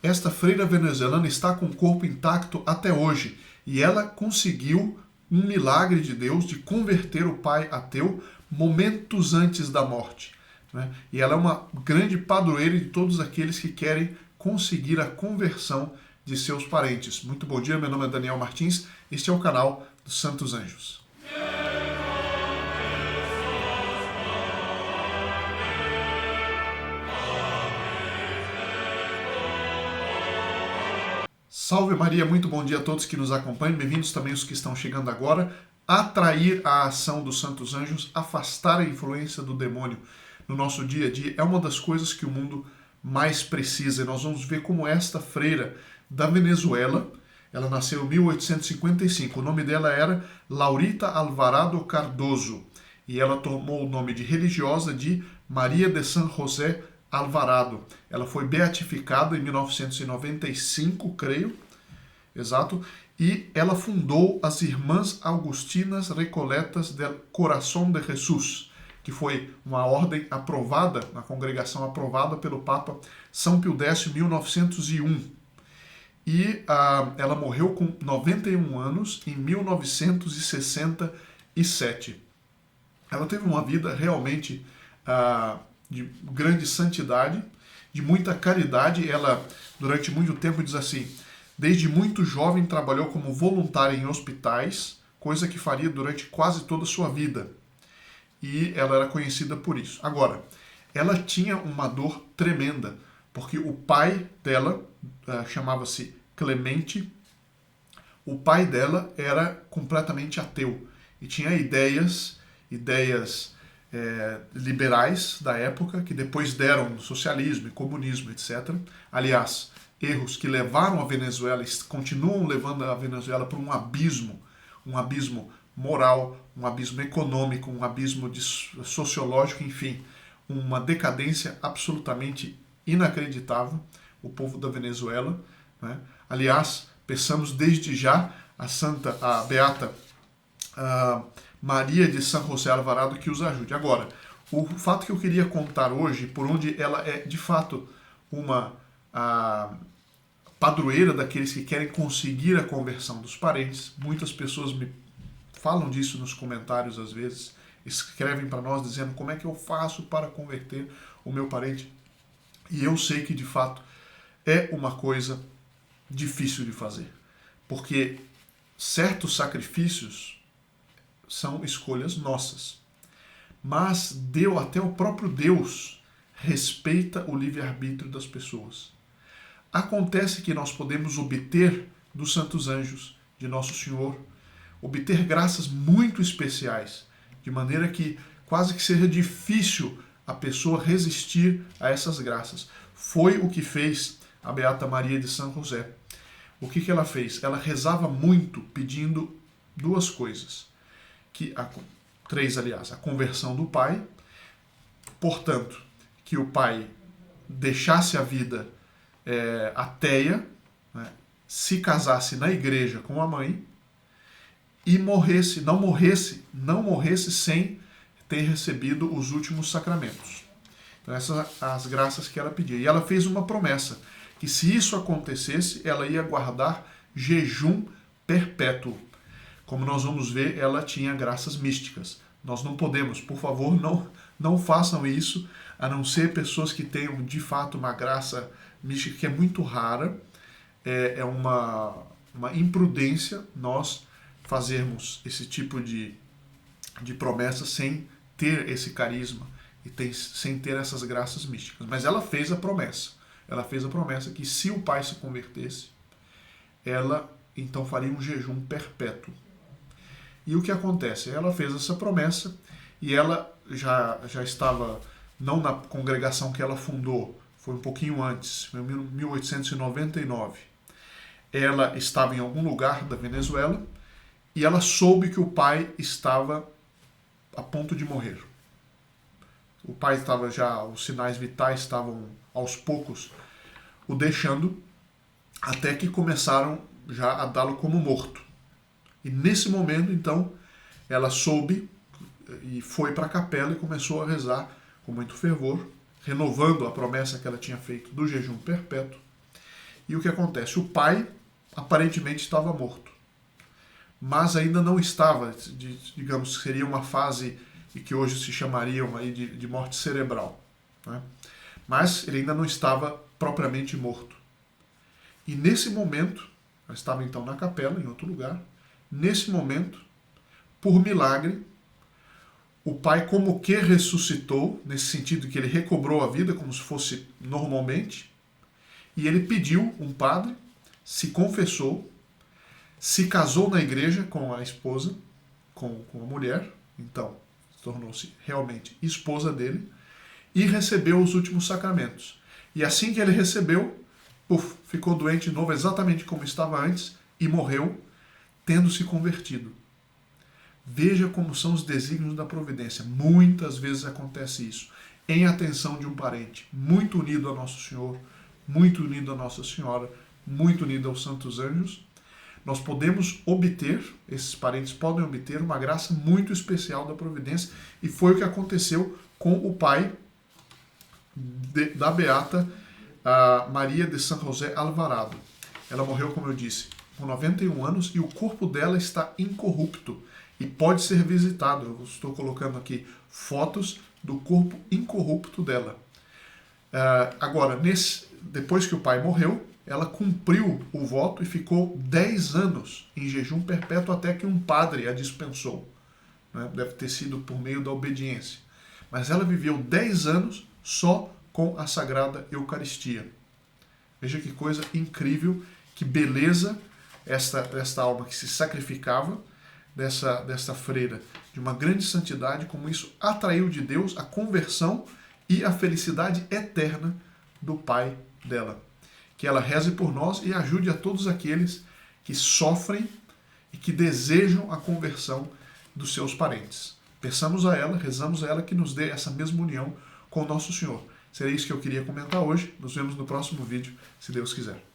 esta freira venezuelana está com o corpo intacto até hoje e ela conseguiu um milagre de Deus de converter o pai ateu momentos antes da morte, né? E ela é uma grande padroeira de todos aqueles que querem conseguir a conversão de seus parentes. Muito bom dia, meu nome é Daniel Martins, este é o canal dos Santos Anjos. Salve Maria, muito bom dia a todos que nos acompanham, bem-vindos também os que estão chegando agora. Atrair a ação dos Santos Anjos, afastar a influência do demônio no nosso dia a dia é uma das coisas que o mundo mais precisa. E nós vamos ver como esta freira da Venezuela, ela nasceu em 1855, o nome dela era Laurita Alvarado Cardoso e ela tomou o nome de religiosa de Maria de San José Alvarado. Ela foi beatificada em 1995, creio, exato, e ela fundou as Irmãs Augustinas Recoletas del Coração de Jesus, que foi uma ordem aprovada, uma congregação aprovada pelo Papa São Pio X em 1901. E ela morreu com 91 anos em 1967. Ela teve uma vida realmente de grande santidade, de muita caridade. Ela, durante muito tempo, diz assim, desde muito jovem trabalhou como voluntária em hospitais, coisa que faria durante quase toda a sua vida. E ela era conhecida por isso. Agora, ela tinha uma dor tremenda, porque o pai dela chamava-se Clemente. O pai dela era completamente ateu e tinha ideias liberais da época, que depois deram socialismo e comunismo, etc. Aliás, erros que levaram a Venezuela, continuam levando a Venezuela para um abismo moral, um abismo econômico, um abismo sociológico, enfim, uma decadência absolutamente inacreditável, o povo da Venezuela, né? Aliás, peçamos desde já a beata Maria de San José Alvarado que os ajude. Agora, o fato que eu queria contar hoje, por onde ela é de fato uma padroeira daqueles que querem conseguir a conversão dos parentes. Muitas pessoas me falam disso nos comentários às vezes, escrevem para nós dizendo como é que eu faço para converter o meu parente. E eu sei que de fato é uma coisa difícil de fazer, porque certos sacrifícios são escolhas nossas. Mas até o próprio Deus respeita o livre-arbítrio das pessoas. Acontece que nós podemos obter dos santos anjos, de Nosso Senhor, obter graças muito especiais, de maneira que quase que seja difícil a pessoa resistir a essas graças. Foi o que fez a Beata Maria de São José. O que ela fez? Ela rezava muito pedindo duas coisas. Três, aliás. A conversão do pai. Portanto, que o pai deixasse a vida ateia, né, se casasse na igreja com a mãe e não morresse sem ter recebido os últimos sacramentos. Então essas são as graças que ela pedia. E ela fez uma promessa, que se isso acontecesse, ela ia guardar jejum perpétuo. Como nós vamos ver, ela tinha graças místicas. Nós não podemos, por favor, não façam isso, a não ser pessoas que tenham de fato uma graça mística que é muito rara. É uma imprudência nós fazermos esse tipo de promessa sem ter esse carisma e sem ter essas graças místicas. Mas ela fez a promessa. Ela fez a promessa que se o pai se convertesse, ela então faria um jejum perpétuo. E o que acontece? Ela fez essa promessa e ela já estava, não na congregação que ela fundou, foi um pouquinho antes, em 1899. Ela estava em algum lugar da Venezuela e ela soube que o pai estava a ponto de morrer. O pai estava já, os sinais vitais estavam aos poucos o deixando, até que começaram já a dá-lo como morto. E nesse momento, então, ela soube e foi para a capela e começou a rezar com muito fervor, renovando a promessa que ela tinha feito do jejum perpétuo. E o que acontece? O pai aparentemente estava morto, mas ainda não estava, digamos, seria uma fase que hoje se chamaria de morte cerebral, né? Mas ele ainda não estava propriamente morto. E nesse momento, ela estava então na capela, em outro lugar, nesse momento, por milagre, o pai como que ressuscitou, nesse sentido que ele recobrou a vida como se fosse normalmente, e ele pediu um padre, se confessou, se casou na igreja com a esposa, com a mulher, então tornou-se realmente esposa dele, e recebeu os últimos sacramentos. E assim que ele recebeu, ficou doente de novo, exatamente como estava antes, e morreu, tendo se convertido. Veja como são os desígnios da providência. Muitas vezes acontece isso. Em atenção de um parente, muito unido a Nosso Senhor, muito unido a Nossa Senhora, muito unido aos santos anjos, nós podemos obter, esses parentes podem obter uma graça muito especial da providência, e foi o que aconteceu com o pai da beata Maria de San José Alvarado. Ela morreu, como eu disse, com 91 anos, e o corpo dela está incorrupto e pode ser visitado. Eu estou colocando aqui fotos do corpo incorrupto dela. Agora, depois que o pai morreu, ela cumpriu o voto e ficou 10 anos em jejum perpétuo até que um padre a dispensou. Né? Deve ter sido por meio da obediência. Mas ela viveu 10 anos só com a Sagrada Eucaristia. Veja que coisa incrível, que beleza esta alma que se sacrificava, dessa freira de uma grande santidade, como isso atraiu de Deus a conversão e a felicidade eterna do pai dela. Que ela reze por nós e ajude a todos aqueles que sofrem e que desejam a conversão dos seus parentes. Peçamos a ela, rezamos a ela que nos dê essa mesma união com o Nosso Senhor. Seria isso que eu queria comentar hoje. Nos vemos no próximo vídeo, se Deus quiser.